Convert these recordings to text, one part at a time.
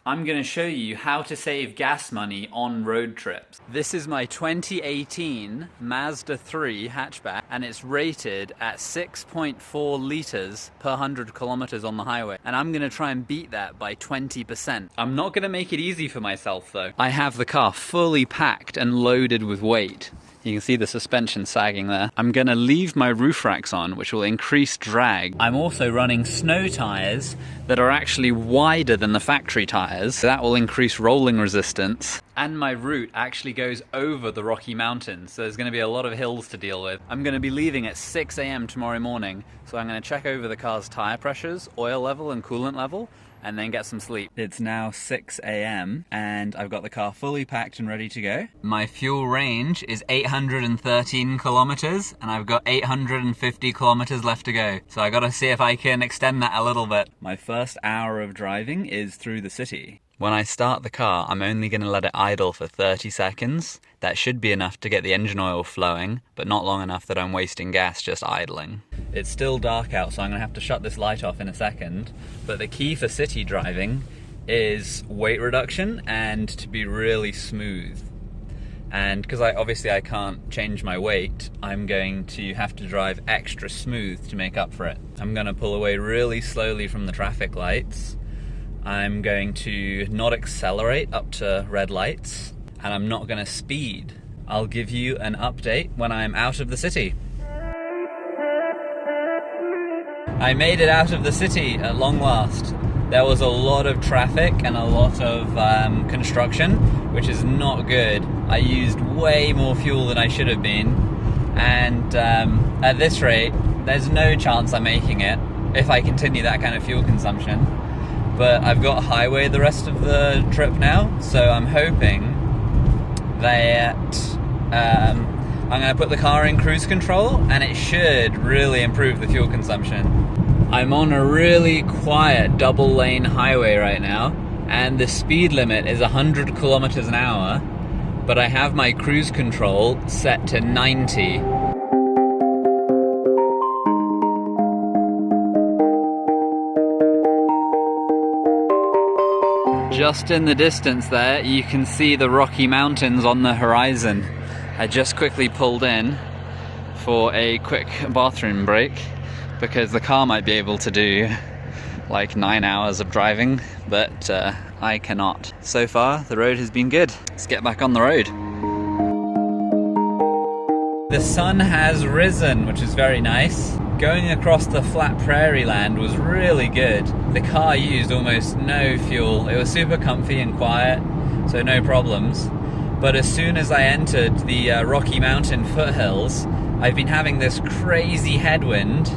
I'm going to show you how to save gas money on road trips. This is my 2018 Mazda 3 hatchback, and it's rated at 6.4 litres per 100 kilometers on the highway. And I'm going to try and beat that by 20%. I'm not going to make it easy for myself though. I have the car fully packed and loaded with weight. You can see the suspension sagging there. I'm gonna leave my roof racks on, which will increase drag. I'm also running snow tires that are actually wider than the factory tires. That will increase rolling resistance. And my route actually goes over the Rocky Mountains, so there's gonna be a lot of hills to deal with. I'm gonna be leaving at 6 a.m. tomorrow morning, so I'm gonna check over the car's tire pressures, oil level and coolant level, and then get some sleep. It's now 6 a.m. and I've got the car fully packed and ready to go. My fuel range is 813 kilometers and I've got 850 kilometers left to go. So I gotta see if I can extend that a little bit. My first hour of driving is through the city. When I start the car, I'm only going to let it idle for 30 seconds. That should be enough to get the engine oil flowing, but not long enough that I'm wasting gas just idling. It's still dark out, so I'm going to have to shut this light off in a second. But the key for city driving is weight reduction and to be really smooth. And because obviously I can't change my weight, I'm going to have to drive extra smooth to make up for it. I'm going to pull away really slowly from the traffic lights. I'm going to not accelerate up to red lights, and I'm not going to speed. I'll give you an update when I'm out of the city. I made it out of the city at long last. There was a lot of traffic and a lot of construction, which is not good. I used way more fuel than I should have been, and at this rate, there's no chance I'm making it if I continue that kind of fuel consumption. But I've got highway the rest of the trip now, so I'm hoping that I'm going to put the car in cruise control and it should really improve the fuel consumption. I'm on a really quiet double lane highway right now, and the speed limit is 100 kilometers an hour, but I have my cruise control set to 90. Just in the distance there, you can see the Rocky Mountains on the horizon. I just quickly pulled in for a quick bathroom break because the car might be able to do like 9 hours of driving, but I cannot. So far, the road has been good. Let's get back on the road. The sun has risen, which is very nice. Going across the flat prairie land was really good. The car used almost no fuel. It was super comfy and quiet, so no problems. But as soon as I entered the Rocky Mountain foothills, I've been having this crazy headwind,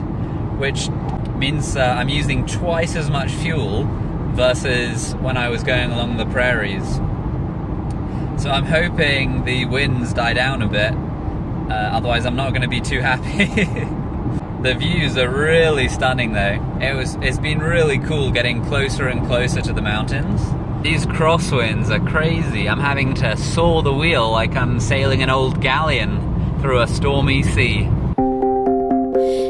which means I'm using twice as much fuel versus when I was going along the prairies. So I'm hoping the winds die down a bit, otherwise I'm not going to be too happy. The views are really stunning though. It's been really cool getting closer and closer to the mountains. These crosswinds are crazy. I'm having to saw the wheel like I'm sailing an old galleon through a stormy sea.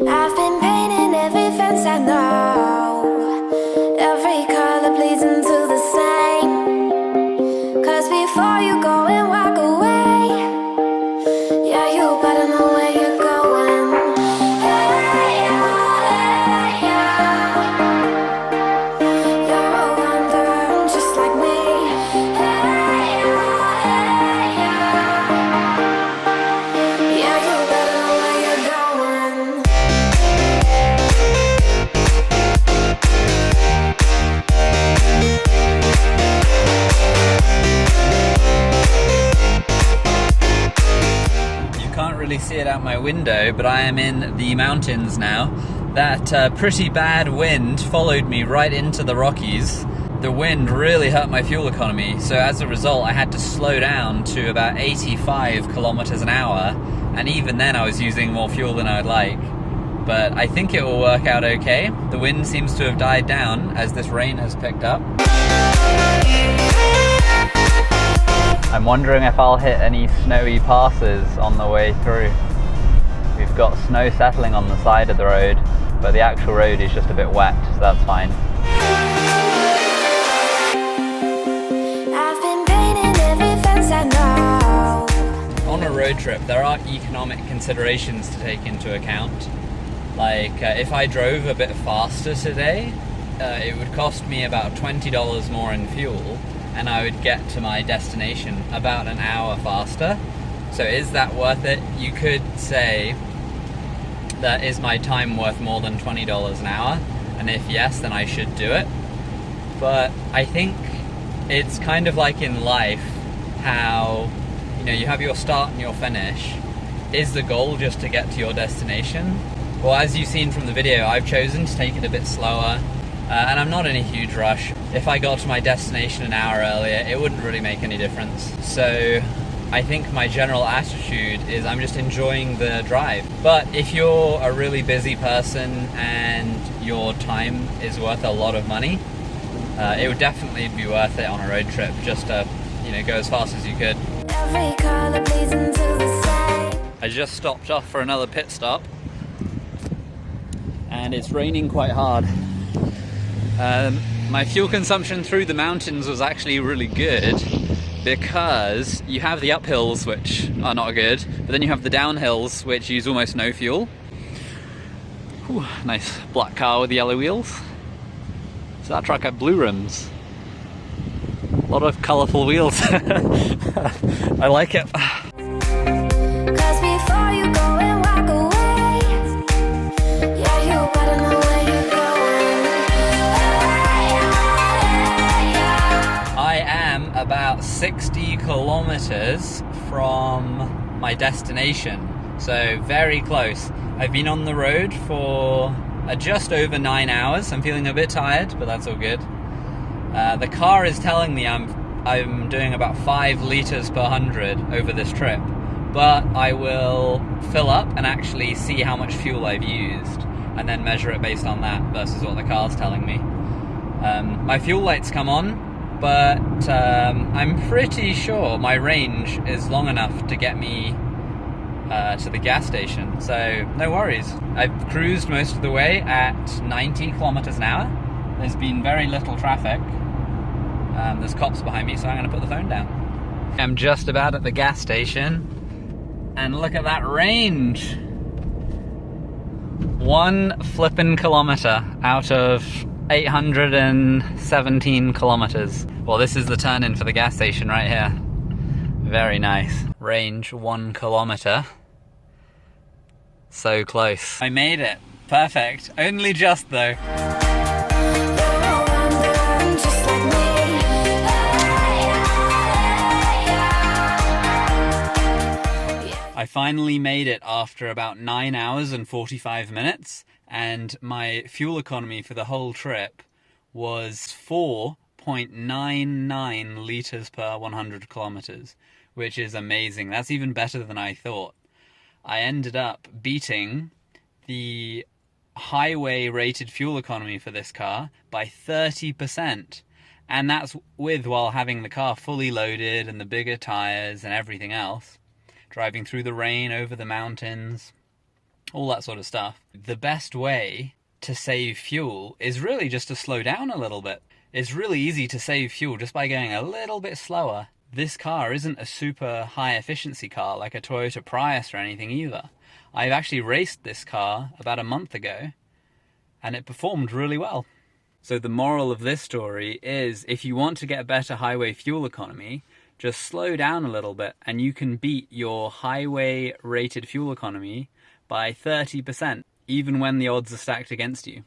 I've been painting every fence I know. Every color bleeds into the same. 'Cause before you go and walk away, yeah, you better know where you're going. See it out my window, but I am in the mountains now. That pretty bad wind followed me right into the Rockies. The wind really hurt my fuel economy, so as a result I had to slow down to about 85 kilometers an hour, and even then I was using more fuel than I would like. But I think it will work out okay. The wind seems to have died down as this rain has picked up. I'm wondering if I'll hit any snowy passes on the way through. We've got snow settling on the side of the road, but the actual road is just a bit wet, so that's fine. road trip, there are economic considerations to take into account. Like, if I drove a bit faster today, it would cost me about $20 more in fuel, and I would get to my destination about an hour faster. So is that worth it? You could say, that is my time worth more than $20 an hour? And if yes, then I should do it. But I think it's kind of like in life, how, you know, you have your start and your finish. Is the goal just to get to your destination? Well, as you've seen from the video, I've chosen to take it a bit slower, and I'm not in a huge rush. If I got to my destination an hour earlier, it wouldn't really make any difference. So I think my general attitude is I'm just enjoying the drive. But if you're a really busy person and your time is worth a lot of money, it would definitely be worth it on a road trip, just to, you know, go as fast as you could. Every color bleeds into the same. I just stopped off for another pit stop, and it's raining quite hard. My fuel consumption through the mountains was actually really good, because you have the uphills, which are not good, but then you have the downhills, which use almost no fuel. Whew, nice black car with yellow wheels. So that truck had blue rims. A lot of colourful wheels. I like it. Cause before you go and walk away, yeah, you better know where you're going. I am about 60 kilometers from my destination, so very close. I've been on the road for just over 9 hours. I'm feeling a bit tired, but that's all good. The car is telling me I'm doing about 5 litres per 100 over this trip, but I will fill up and actually see how much fuel I've used, and then measure it based on that versus what the car's telling me. My fuel lights come on, but I'm pretty sure my range is long enough to get me to the gas station, so no worries. I've cruised most of the way at 90 kilometers an hour. There's been very little traffic. There's cops behind me, so I'm going to put the phone down. I'm just about at the gas station, and look at that range! 1 flippin' kilometer out of 817 kilometers. Well, this is the turn-in for the gas station right here. Very nice. Range 1 kilometer. So close. I made it. Perfect. Only just though. I finally made it after about 9 hours and 45 minutes, and my fuel economy for the whole trip was 4.99 litres per 100 kilometers, which is amazing. That's even better than I thought. I ended up beating the highway rated fuel economy for this car by 30%. And that's while having the car fully loaded and the bigger tires and everything else. Driving through the rain, over the mountains, all that sort of stuff. The best way to save fuel is really just to slow down a little bit. It's really easy to save fuel just by going a little bit slower. This car isn't a super high efficiency car like a Toyota Prius or anything either. I've actually raced this car about a month ago, and it performed really well. So the moral of this story is, if you want to get better highway fuel economy, just slow down a little bit and you can beat your highway rated fuel economy by 30%, even when the odds are stacked against you.